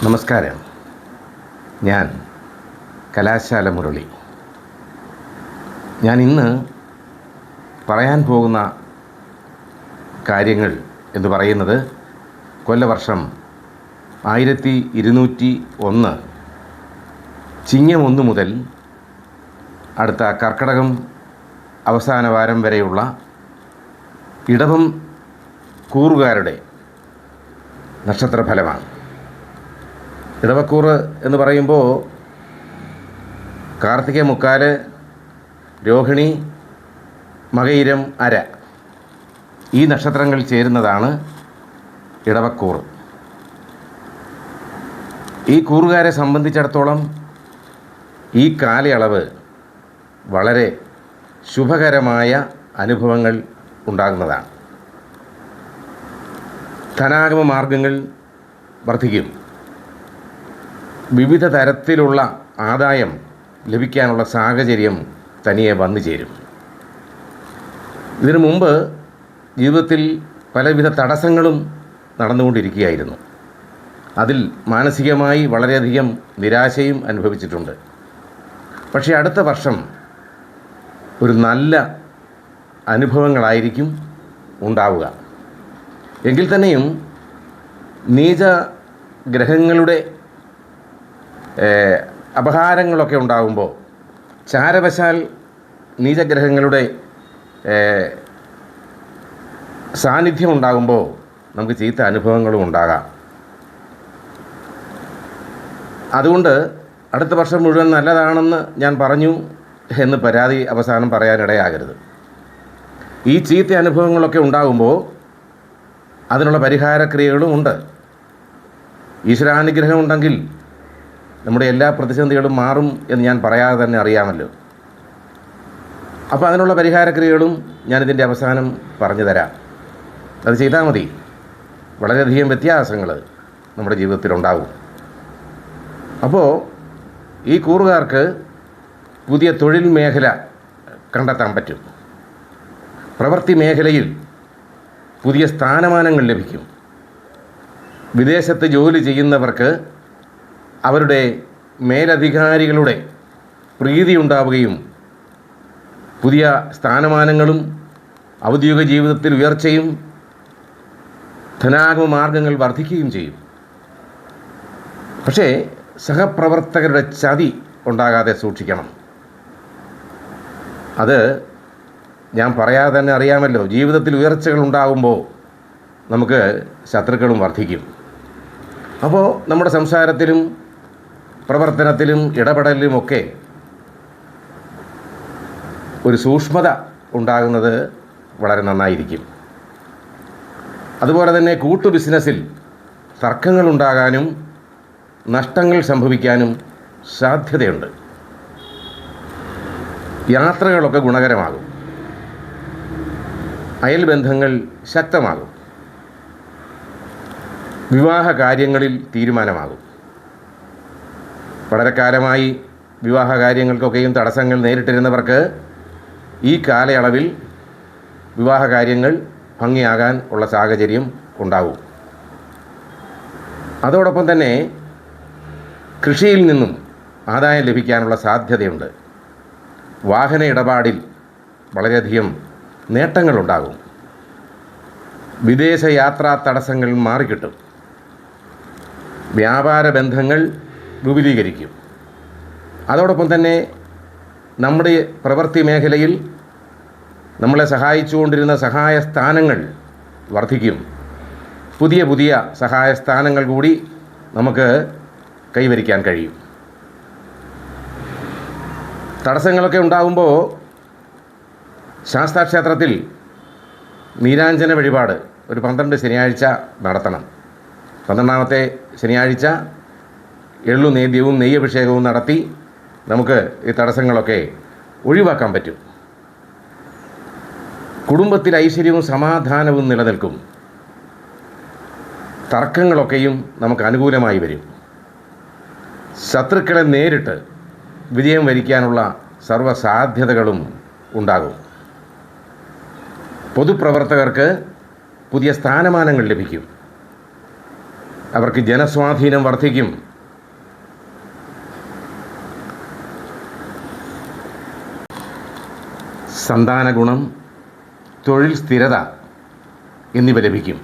നമസ്കാരം. ഞാൻ കലാശാല മുരളി. ഞാൻ ഇന്ന് പറയാൻ പോകുന്ന കാര്യങ്ങൾ എന്ന് പറയുന്നത് കൊല്ലവർഷം 1201 ചിങ്ങം 1 മുതൽ അടുത്ത കർക്കടകം അവസാന വാരം വരെയുള്ള ഇടവം കൂറുകാരുടെ നക്ഷത്രഫലമാണ്. ഇടവക്കൂറ് എന്ന് പറയുമ്പോൾ കാർത്തിക മുക്കാല്, രോഹിണി, മകയിരം, അര ഈ നക്ഷത്രങ്ങൾ ചേരുന്നതാണ് ഇടവക്കൂറ്. ഈ കൂറുകാരെ സംബന്ധിച്ചിടത്തോളം ഈ കാലയളവ് വളരെ ശുഭകരമായ അനുഭവങ്ങൾ ഉണ്ടാകുന്നതാണ്. ധനാഗമ മാർഗങ്ങൾ വർദ്ധിക്കും. വിവിധ തരത്തിലുള്ള ആദായം ലഭിക്കാനുള്ള സാഹചര്യം തനിയെ വന്നു ചേരും. ഇതിനു മുമ്പ് ജീവിതത്തിൽ പലവിധ തടസ്സങ്ങളും നടന്നുകൊണ്ടിരിക്കുകയായിരുന്നു. അതിൽ മാനസികമായി വളരെയധികം നിരാശയും അനുഭവിച്ചിട്ടുണ്ട്. പക്ഷേ അടുത്ത വർഷം ഒരു നല്ല അനുഭവങ്ങളായിരിക്കും ഉണ്ടാവുക. എങ്കിൽ തന്നെയും നീച ഗ്രഹങ്ങളുടെ അപഹാരങ്ങളൊക്കെ ഉണ്ടാകുമ്പോൾ, ചാരവശാൽ നീചഗ്രഹങ്ങളുടെ സാന്നിധ്യം ഉണ്ടാകുമ്പോൾ നമുക്ക് ചീത്ത അനുഭവങ്ങളും ഉണ്ടാകാം. അതുകൊണ്ട് അടുത്ത വർഷം മുഴുവൻ നല്ലതാണെന്ന് ഞാൻ പറഞ്ഞു എന്ന് പരാതി അവസാനം പറയാനിടയാകരുത്. ഈ ചീത്ത അനുഭവങ്ങളൊക്കെ ഉണ്ടാകുമ്പോൾ അതിനുള്ള പരിഹാരക്രിയകളും ഉണ്ട്. ഈശ്വരാനുഗ്രഹം ഉണ്ടെങ്കിൽ നമ്മുടെ എല്ലാ പ്രതിസന്ധികളും മാറും എന്ന് ഞാൻ പറയാതെ തന്നെ അറിയാമല്ലോ. അപ്പോൾ അതിനുള്ള പരിഹാരക്രിയകളും ഞാനിതിൻ്റെ അവസാനം പറഞ്ഞു തരാം. അത് ചെയ്താൽ മതി. വളരെയധികം വ്യത്യാസങ്ങൾ നമ്മുടെ ജീവിതത്തിലുണ്ടാകും. അപ്പോൾ ഈ കൂറുകാർക്ക് പുതിയ തൊഴിൽ മേഖല കണ്ടെത്താൻ പറ്റും. പ്രവൃത്തി മേഖലയിൽ പുതിയ സ്ഥാനമാനങ്ങൾ ലഭിക്കും. വിദേശത്ത് ജോലി ചെയ്യുന്നവർക്ക് അവരുടെ മേലധികാരികളുടെ പ്രീതി ഉണ്ടാവുകയും പുതിയ സ്ഥാനമാനങ്ങളും ഔദ്യോഗിക ജീവിതത്തിൽ ഉയർച്ചയും ധനാഗമ മാർഗങ്ങൾ വർദ്ധിക്കുകയും ചെയ്യും. പക്ഷേ സഹപ്രവർത്തകരുടെ ചതി ഉണ്ടാകാതെ സൂക്ഷിക്കണം. അത് ഞാൻ പറയാതെ തന്നെ അറിയാമല്ലോ. ജീവിതത്തിൽ ഉയർച്ചകൾ ഉണ്ടാകുമ്പോൾ നമുക്ക് ശത്രുക്കളും വർദ്ധിക്കും. അപ്പോൾ നമ്മുടെ സംസാരത്തിലും പ്രവർത്തനത്തിലും ഇടപെടലിലുമൊക്കെ ഒരു സൂക്ഷ്മത ഉണ്ടാകുന്നത് വളരെ നന്നായിരിക്കും. അതുപോലെ തന്നെ കൂട്ടു ബിസിനസ്സിൽ തർക്കങ്ങൾ ഉണ്ടാകാനും നഷ്ടങ്ങൾ സംഭവിക്കാനും സാധ്യതയുണ്ട്. യാത്രകളൊക്കെ ഗുണകരമാകും. അയൽബന്ധങ്ങൾ ശക്തമാകും. വിവാഹ കാര്യങ്ങളിൽ തീരുമാനമാകും. വളരെ കാലമായി വിവാഹ കാര്യങ്ങൾക്കൊക്കെയും തടസ്സങ്ങൾ നേരിട്ടിരുന്നവർക്ക് ഈ കാലയളവിൽ വിവാഹ കാര്യങ്ങൾ ഭംഗിയാകാൻ ഉള്ള സാഹചര്യം ഉണ്ടാവും. അതോടൊപ്പം തന്നെ കൃഷിയിൽ നിന്നും ആദായം ലഭിക്കാനുള്ള സാധ്യതയുണ്ട്. വാഹന ഇടപാടിൽ വളരെയധികം നേട്ടങ്ങളുണ്ടാകും. വിദേശ യാത്രാ തടസ്സങ്ങൾ മാറിക്കിട്ടും. വ്യാപാര ബന്ധങ്ങൾ വിപുലീകരിക്കും. അതോടൊപ്പം തന്നെ നമ്മുടെ പ്രവൃത്തി മേഖലയിൽ നമ്മളെ സഹായിച്ചുകൊണ്ടിരുന്ന സഹായ സ്ഥാനങ്ങൾ വർദ്ധിക്കും. പുതിയ പുതിയ സഹായ സ്ഥാനങ്ങൾ കൂടി നമുക്ക് കൈവരിക്കാൻ കഴിയും. തടസ്സങ്ങളൊക്കെ ഉണ്ടാകുമ്പോൾ ശാസ്താക്ഷേത്രത്തിൽ നീരാഞ്ജന വഴിപാട് ഒരു 12 ശനിയാഴ്ച നടത്തണം. 12ാമത്തെ ശനിയാഴ്ച എള്ളു നേദ്യവും നെയ്യഭിഷേകവും നടത്തി നമുക്ക് ഈ തടസ്സങ്ങളൊക്കെ ഒഴിവാക്കാൻ പറ്റും. കുടുംബത്തിൽ ഐശ്വര്യവും സമാധാനവും നിലനിൽക്കും. തർക്കങ്ങളൊക്കെയും നമുക്ക് അനുകൂലമായി വരും. ശത്രുക്കളെ നേരിട്ട് വിജയം വരിക്കാനുള്ള സർവ്വസാധ്യതകളും ഉണ്ടാകും. പൊതുപ്രവർത്തകർക്ക് പുതിയ സ്ഥാനമാനങ്ങൾ ലഭിക്കും. അവർക്ക് ജനസ്വാധീനം വർദ്ധിക്കും. സന്താന ഗുണം, തൊഴിൽ സ്ഥിരത എന്നിവ ലഭിക്കും.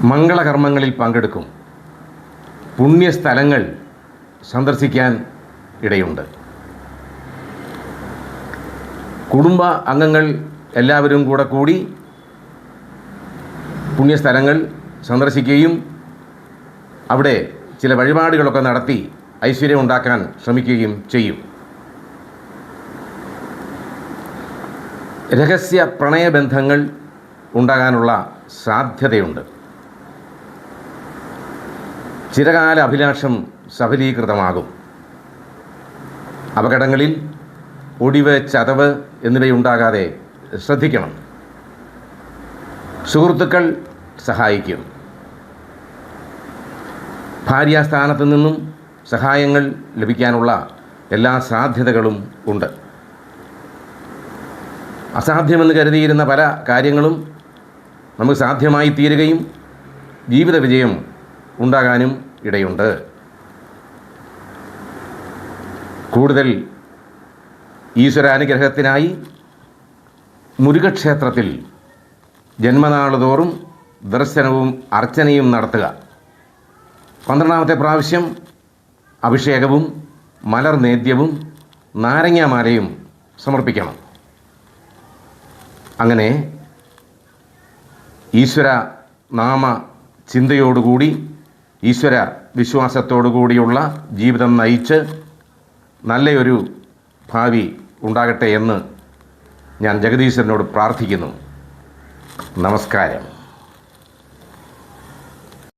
മംഗളകർമ്മങ്ങളിൽ പങ്കെടുക്കും. പുണ്യസ്ഥലങ്ങൾ സന്ദർശിക്കാൻ ഇടയുണ്ട്. കുടുംബ അംഗങ്ങൾ എല്ലാവരും കൂടി പുണ്യസ്ഥലങ്ങൾ സന്ദർശിക്കുകയും അവിടെ ചില വഴിപാടുകളൊക്കെ നടത്തി ഐശ്വര്യം ഉണ്ടാക്കാൻ ശ്രമിക്കുകയും ചെയ്യും. രഹസ്യ പ്രണയബന്ധങ്ങൾ ഉണ്ടാകാനുള്ള സാധ്യതയുണ്ട്. ചിരകാല അഭിലാഷം സഫലീകൃതമാകും. അപകടങ്ങളിൽ ഒടിവ്, ചതവ് എന്നിവയുണ്ടാകാതെ ശ്രദ്ധിക്കണം. സുഹൃത്തുക്കൾ സഹായിക്കും. ഭാര്യാസ്ഥാനത്ത് നിന്നും സഹായങ്ങൾ ലഭിക്കാനുള്ള എല്ലാ സാധ്യതകളും ഉണ്ട്. അസാധ്യമെന്ന് കരുതിയിരുന്ന പല കാര്യങ്ങളും നമുക്ക് സാധ്യമായി തീരുകയും ജീവിത വിജയം ഉണ്ടാകാനും ഇടയുണ്ട്. കൂടുതൽ ഈശ്വരാനുഗ്രഹത്തിനായി മുരുകക്ഷേത്രത്തിൽ ജന്മനാളുതോറും ദർശനവും അർച്ചനയും നടത്തുക. 12ാമത്തെ പ്രാവശ്യം അഭിഷേകവും മലർനേദ്യവും നാരങ്ങാമാലയും സമർപ്പിക്കണം. അങ്ങനെ ഈശ്വര നാമ ചിന്തയോടുകൂടി ഈശ്വര വിശ്വാസത്തോടുകൂടിയുള്ള ജീവിതം നയിച്ച് നല്ലൊരു ഭാവി ഉണ്ടാകട്ടെ എന്ന് ഞാൻ ജഗദീശ്വരനോട് പ്രാർത്ഥിക്കുന്നു. നമസ്കാരം.